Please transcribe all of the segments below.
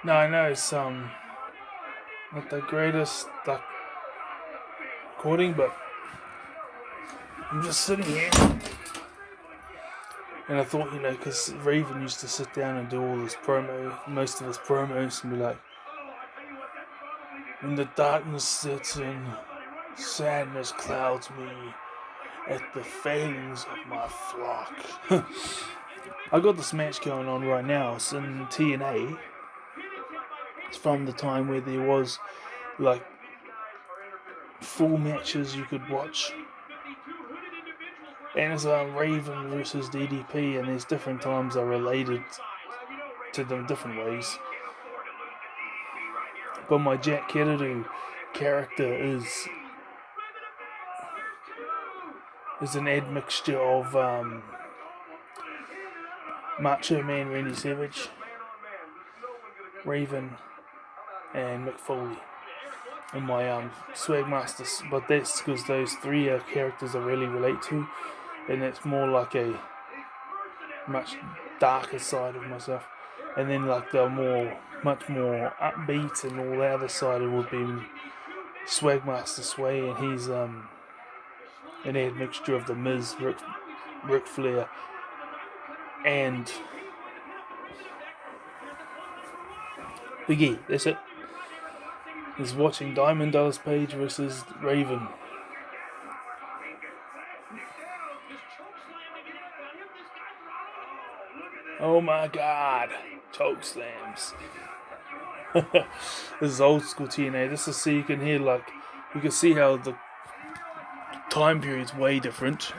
No, I know it's not the greatest like recording, but I'm just sitting here and I thought, because Raven used to sit down and do all his most of his promos, and be like, "When the darkness sets in, sadness clouds me at the failings of my flock." I got this match going on right now. It's in TNA. It's from the time where there was like full matches you could watch, and it's Raven versus DDP, and there's different times are related to them different ways. But my Jack Kennedy character is an admixture of Macho Man Randy Savage, Raven, and Mick Foley in my Swag Masters. But that's because those three characters I really relate to, and it's more like a much darker side of myself. And then like the much more upbeat and all the other side would be Swagmaster Sway, and he's an admixture of the Miz, Ric Flair, and Big E. That's it. He's watching Diamond Dallas Page versus Raven. Oh my God, choke slams. This is old school TNA. This is so you can hear you can see how the time period's way different.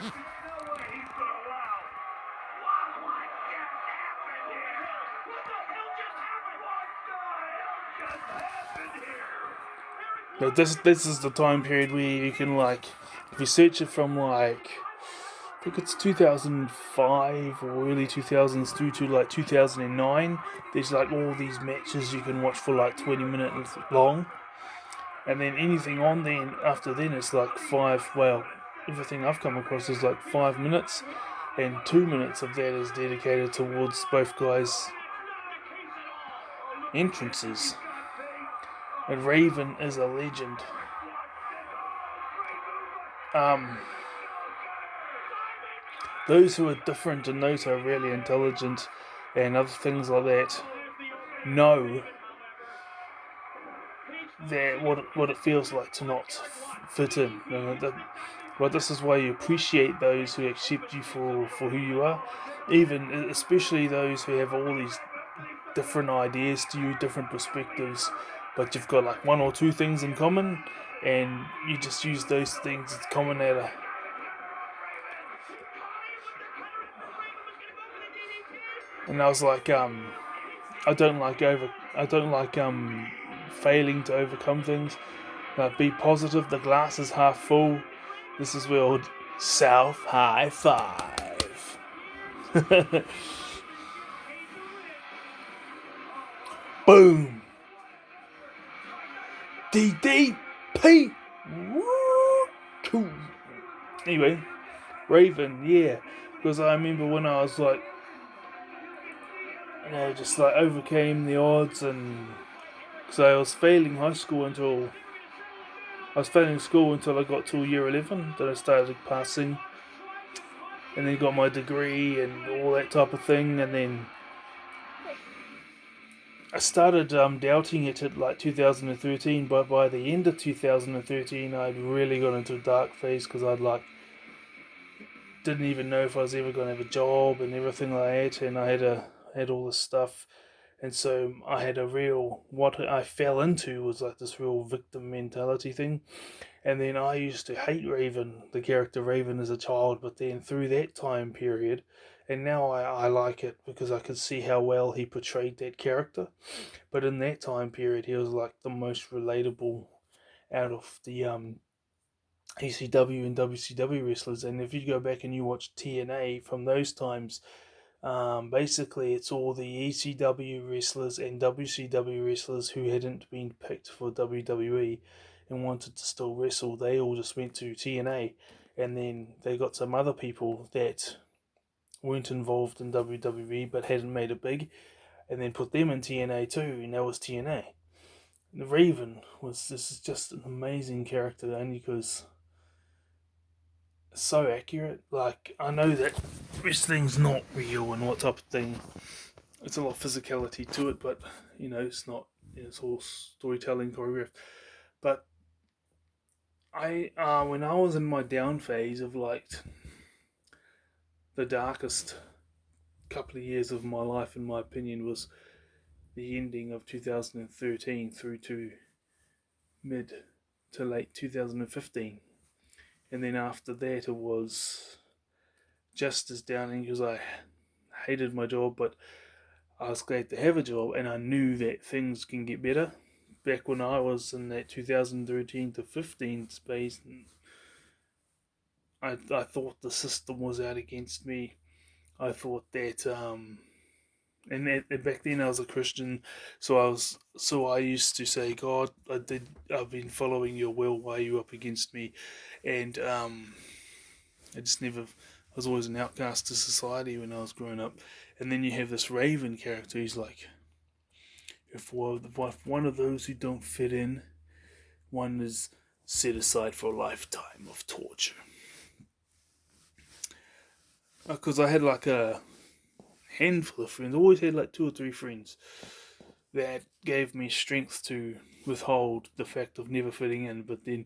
Now this is the time period where you can if you search it from I think it's 2005 or early 2000s through to 2009. There's all these matches you can watch for 20 minutes long, and then anything on then after then it's five. Well, everything I've come across is 5 minutes, and 2 minutes of that is dedicated towards both guys' entrances. And Raven is a legend. Those who are different and those who are really intelligent and other things like that know that what it feels like to not fit in. But this is why you appreciate those who accept you for who you are, even especially those who have all these different ideas to you, different perspectives, but you've got one or two things in common, and you just use those things as common at a. And I was I don't like failing to overcome things. Be positive. The glass is half full. This is where South High Five. Boom. DDP. Woo. Anyway, Raven, yeah. Because I remember when I was just overcame the odds, and because I was failing school until I got to year 11. Then I started passing, and then got my degree and all that type of thing, and then I started doubting it at 2013. But by the end of 2013, I'd really got into a dark phase because didn't even know if I was ever going to have a job and everything like that, and I had all this stuff. And so I had what I fell into was this real victim mentality thing. And then I used to hate Raven, the character Raven, as a child, but then through that time period, and now I like it because I could see how well he portrayed that character. But in that time period, he was the most relatable out of the ECW and WCW wrestlers. And if you go back and you watch TNA from those times, basically, it's all the ECW wrestlers and WCW wrestlers who hadn't been picked for WWE and wanted to still wrestle. They all just went to TNA, and then they got some other people that weren't involved in WWE but hadn't made it big, and then put them in TNA too, and that was TNA. The Raven this is just an amazing character, only because it's so accurate. Like, I know that wrestling's not real and what type of thing. It's a lot of physicality to it, but it's not. It's all storytelling choreographed. But when I was in my down phase of like the darkest couple of years of my life, in my opinion, was the ending of 2013 through to mid to late 2015. And then after that, it was just as downing because I hated my job, but I was glad to have a job, and I knew that things can get better. Back when I was in that 2013 to 15 space, I thought the system was out against me. I thought that and back then I was a Christian, so I used to say, God, I've been following your will. Why are you up against me? And I just never. I was always an outcast to society when I was growing up. And then you have this Raven character. He's like, if one of those who don't fit in, one is set aside for a lifetime of torture. Because I had like a handful of friends. I always had like 2 or 3 friends that gave me strength to withhold the fact of never fitting in. But then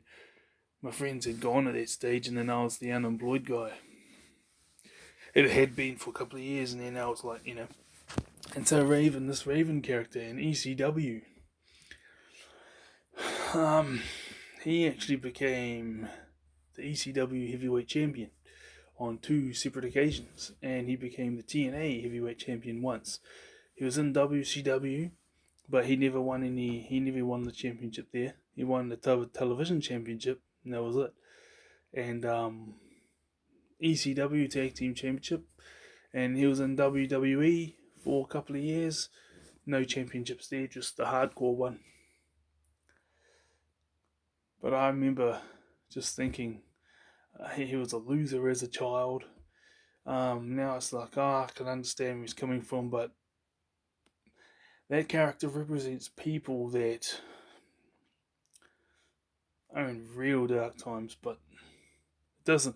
my friends had gone at that stage, and then I was the unemployed guy. It had been for a couple of years, and then I was like, And so this Raven character in ECW, he actually became the ECW heavyweight champion on 2 separate occasions, and he became the TNA heavyweight champion once. He was in WCW, but he never won the championship there. He won the television championship, and that was it. And ECW tag team championship, and he was in WWE for a couple of years. No championships there, just the hardcore one. But I remember just thinking he was a loser as a child. Now it's like, I can understand where he's coming from, but that character represents people that are in real dark times, but it doesn't.